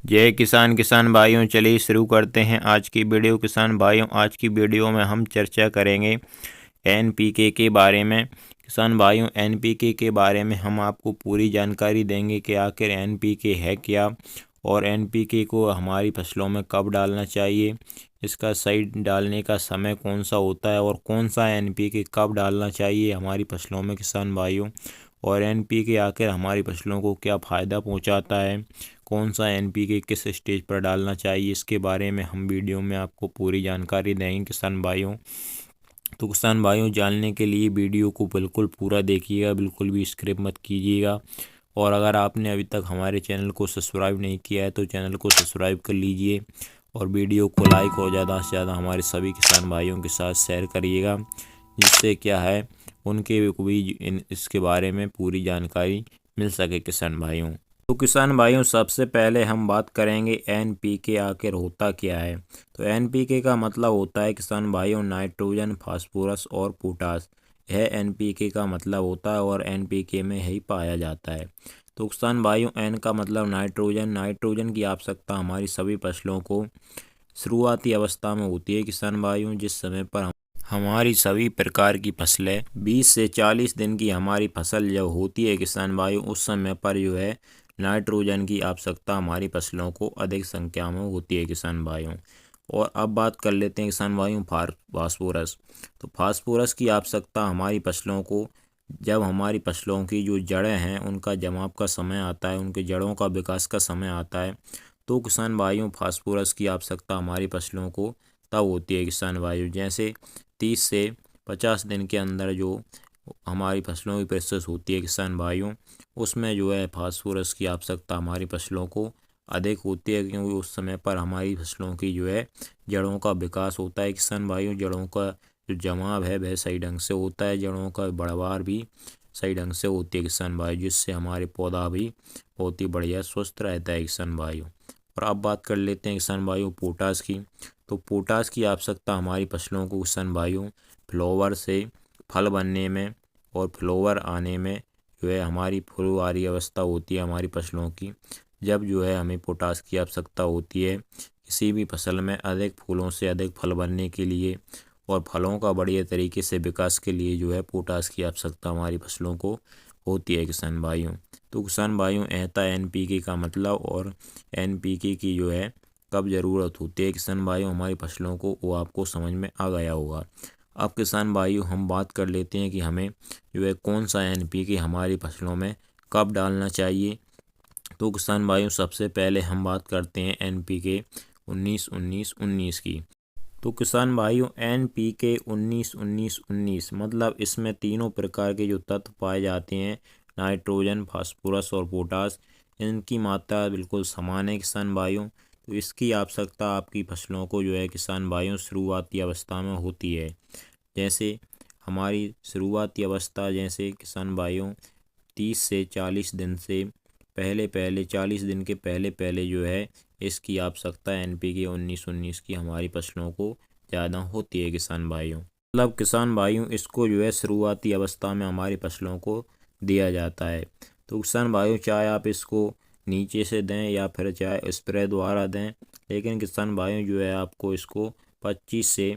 जय किसान। किसान भाइयों, चलिए शुरू करते हैं आज की वीडियो। किसान भाइयों, आज की वीडियो में हम चर्चा करेंगे एनपीके के बारे में। किसान भाइयों, एनपीके के बारे में हम आपको पूरी जानकारी देंगे कि आखिर एनपीके है क्या और एनपीके को हमारी फसलों में कब डालना चाहिए, इसका सही डालने का समय कौन सा होता है और कौन सा एनपीके कब डालना चाहिए हमारी फसलों में किसान भाइयों, और एनपीके आखिर हमारी फसलों को क्या फ़ायदा पहुंचाता है, कौन सा एनपीके किस स्टेज पर डालना चाहिए, इसके बारे में हम वीडियो में आपको पूरी जानकारी देंगे किसान भाइयों। तो किसान भाइयों, जानने के लिए वीडियो को बिल्कुल पूरा देखिएगा, बिल्कुल भी स्किप मत कीजिएगा। और अगर आपने अभी तक हमारे चैनल को सब्सक्राइब नहीं किया है तो चैनल को सब्सक्राइब कर लीजिए और वीडियो को लाइक और ज़्यादा से ज़्यादा हमारे सभी किसान भाइयों के साथ शेयर करिएगा, जिससे क्या है उनके को भी इसके बारे में पूरी जानकारी मिल सके किसान भाइयों। तो किसान भाइयों, सबसे पहले हम बात करेंगे एनपीके आखिर होता क्या है। तो एनपीके का मतलब होता है किसान भाइयों नाइट्रोजन, फास्फोरस और पोटास। यह एनपीके का मतलब होता है और एनपीके में ही पाया जाता है। तो किसान भाइयों, एन का मतलब नाइट्रोजन। नाइट्रोजन की आवश्यकता हमारी सभी फसलों को शुरुआती अवस्था में होती है किसान भाइयों, जिस समय पर हमारी सभी प्रकार की फसलें 20 से 40 दिन की हमारी फसल जब होती है किसान भाइयों, उस समय पर जो है नाइट्रोजन की आवश्यकता हमारी फसलों को अधिक संख्या में होती है किसान भाइयों। और अब बात कर लेते हैं किसान भाइयों फास्फोरस। तो फास्फोरस की आवश्यकता हमारी फसलों को जब हमारी फसलों की जो जड़ें हैं उनका जमाव का समय आता है, उनके जड़ों का विकास का समय आता है, तो किसान भाइयों फास्फोरस की आवश्यकता हमारी फसलों को तब होती है किसान भाइयों। जैसे 30 से 50 दिन के अंदर जो हमारी फसलों की प्रोसेस होती है किसान भाइयों, उसमें जो है फास्फोरस की आवश्यकता हमारी फसलों को अधिक होती है, क्योंकि उस समय पर हमारी फसलों की जो है जड़ों का विकास होता है किसान भाइयों। जड़ों का जो जमाव है वह सही ढंग से होता है, जड़ों का बढ़वार भी सही ढंग से होती है किसान भाई, जिससे हमारे पौधा भी बहुत ही बढ़िया स्वस्थ रहता है किसान भाइयों। और अब बात कर लेते हैं किसान भाइयों पोटास की। तो पोटास की आवश्यकता हमारी फसलों को किसान भाइयों फ्लावर से फल बनने में और फ्लावर आने में जो है हमारी फुलवारी अवस्था होती है हमारी फसलों की, जब जो है हमें पोटास की आवश्यकता होती है किसी भी फसल में अधिक फूलों से अधिक फल बनने के लिए और फलों का बढ़िया तरीके से विकास के लिए जो है पोटास की आवश्यकता हमारी फसलों को होती है किसान भाइयों। तो किसान भाइयों, ऐसा एनपीके का मतलब और एनपीके की जो है कब ज़रूरत होती है किसान भाइयों हमारी फसलों को, वो आपको समझ में आ गया होगा। अब किसान भाइयों, हम बात कर लेते हैं कि हमें जो है कौन सा एनपीके हमारी फसलों में कब डालना चाहिए। तो किसान भाइयों, सबसे पहले हम बात करते हैं एनपीके 19-19-19 की। तो किसान भाइयों, एनपीके 19-19-19 मतलब इसमें तीनों प्रकार के जो तत्व पाए जाते हैं नाइट्रोजन, फास्फोरस और पोटास, इनकी मात्रा बिल्कुल समान है किसान भाइयों। तो इसकी आवश्यकता आपकी फसलों को जो है किसान भाइयों शुरुआती अवस्था में होती है। जैसे हमारी शुरुआती अवस्था जैसे किसान भाइयों 30 से 40 दिन से पहले पहले 40 दिन के पहले पहले जो है इसकी आवश्यकता एनपीके 19-19 की हमारी फसलों को ज़्यादा होती है किसान भाइयों। मतलब किसान भाइयों, इसको जो है शुरुआती अवस्था में हमारी फसलों को दिया जाता है। तो किसान भाइयों, चाहे आप इसको नीचे से दें या फिर चाहे स्प्रे द्वारा दें, लेकिन किसान भाइयों जो है आपको इसको 25 से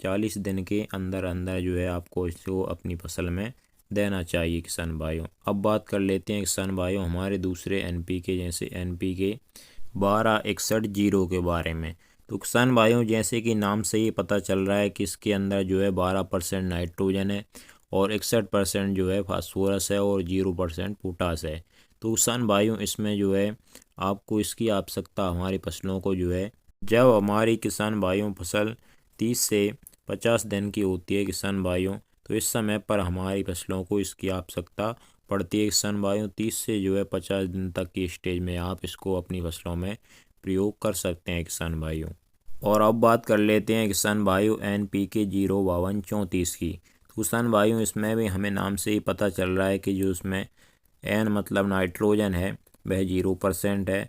40 दिन के अंदर अंदर जो है आपको इसको अपनी फसल में देना चाहिए किसान भाइयों। अब बात कर लेते हैं किसान भाइयों हमारे दूसरे एनपीके जैसे एनपीके 12-61-0 के बारे में। तो किसान भाइयों, जैसे कि नाम से ही पता चल रहा है कि इसके अंदर जो है 12% नाइट्रोजन है और 61% जो है फास्फोरस है और 0% पोटास है। तो किसान भाइयों, इसमें जो है आपको इसकी आवश्यकता हमारी फसलों को जो है जब हमारी किसान भाइयों फसल 30 से 50 दिन की होती है किसान भाइयों, तो इस समय पर हमारी फसलों को इसकी आवश्यकता पड़ती है किसान भाइयों। 30 से जो है 50 दिन तक की स्टेज में आप इसको अपनी फसलों में प्रयोग कर सकते हैं किसान भाइयों। और अब बात कर लेते हैं किसान भाइयों एनपीके 052-34 की। तो किसान भाइयों, इसमें भी हमें नाम से ही पता चल रहा है कि जो इसमें एन मतलब नाइट्रोजन है वह 0% है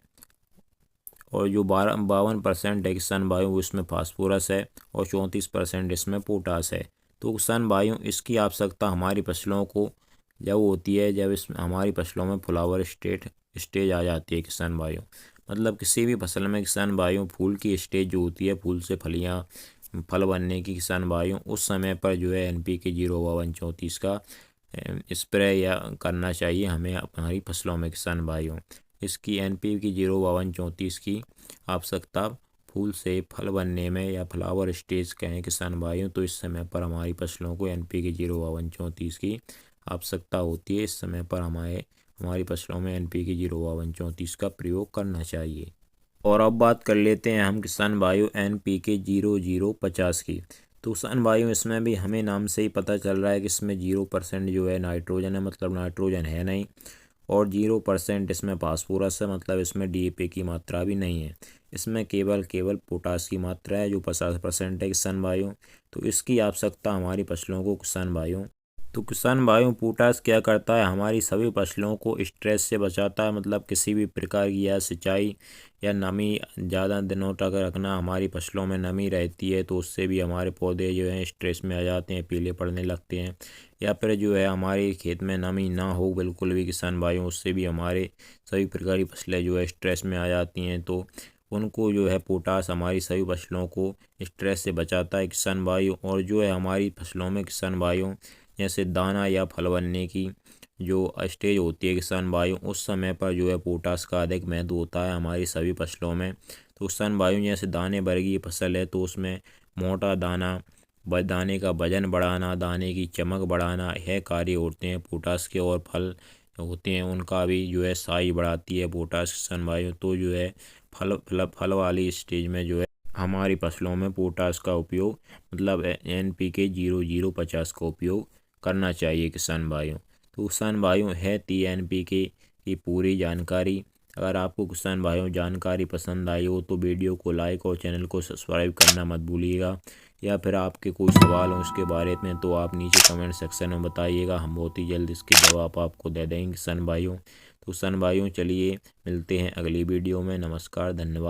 और जो 52% है किसान भाइयों इसमें फास्फोरस है और 34% इसमें पोटास है। तो किसान भाइयों, इसकी आवश्यकता हमारी फसलों को जब होती है जब इस हमारी फसलों में फ्लावर स्टेज आ जाती है किसान भाइयों। मतलब किसी भी फसल में किसान भाइयों फूल की स्टेज जो होती है, फूल से फलियाँ फल बनने की किसान भाइयों, उस समय पर जो है NPK 05234 का स्प्रे या करना चाहिए हमें हमारी फसलों में किसान भाइयों। इसकी NPK 05234 की आवश्यकता फूल से फल बनने में या फ्लावर स्टेज कहें किसान भाइयों, तो इस समय पर हमारी फसलों को NPK 05234 की आवश्यकता होती है। इस समय पर हमारी फसलों में NPK 05234 का प्रयोग करना चाहिए। और अब बात कर लेते हैं हम किसान भाइयों NPK 0050 की। तो किसान भाइयों इसमें भी हमें नाम से ही पता चल रहा है कि इसमें 0% जो है नाइट्रोजन है, मतलब नाइट्रोजन है नहीं, और 0% इसमें फास्फोरस है, मतलब इसमें DAP की मात्रा भी नहीं है। इसमें केवल पोटास की मात्रा है जो 50% है किसान भाइयों। तो इसकी आवश्यकता हमारी फसलों को किसान भाइयों। तो किसान भाइयों पोटास क्या करता है, हमारी सभी फसलों को स्ट्रेस से बचाता है, मतलब किसी भी प्रकार की या सिंचाई या नमी ज़्यादा दिनों तक रखना, हमारी फसलों में नमी रहती है तो उससे भी हमारे पौधे जो हैं स्ट्रेस में आ जाते हैं, पीले पड़ने लगते हैं। या फिर जो है हमारे खेत में नमी ना हो बिल्कुल भी किसान भाइयों, उससे भी हमारे सभी प्रकार की फसलें जो है स्ट्रेस में आ जाती हैं। तो उनको जो है पोटास हमारी सभी फसलों को स्ट्रेस से बचाता है किसान भाइयों। और जो है हमारी फसलों में किसान भाइयों जैसे दाना या फल बनने की जो स्टेज होती है किसान भाइयों, उस समय पर जो है पोटास का अधिक महत्व होता है हमारी सभी फसलों में। तो किसान भाइयों जैसे दाने वर्गीय फसल है तो उसमें मोटा दाना, दाने का वजन बढ़ाना, दाने की चमक बढ़ाना, यह कार्य होते हैं पोटास के। और फल होते हैं उनका भी जो है साइज बढ़ाती है पोटास किसान भाइयों। तो जो है फल वाली स्टेज में जो है हमारी फसलों में पोटास का उपयोग, मतलब NPK 0050 का उपयोग करना चाहिए किसान भाइयों। तो किसान भाइयों है थी NPK की पूरी जानकारी। अगर आपको किसान भाइयों जानकारी पसंद आई हो तो वीडियो को लाइक और चैनल को सब्सक्राइब करना मत भूलिएगा। या फिर आपके कोई सवाल हो उसके बारे में तो आप नीचे कमेंट सेक्शन में बताइएगा, हम बहुत ही जल्द इसके जवाब आपको दे देंगे किसान भाइयों। तो किसान भाइयों चलिए मिलते हैं अगली वीडियो में। नमस्कार, धन्यवाद।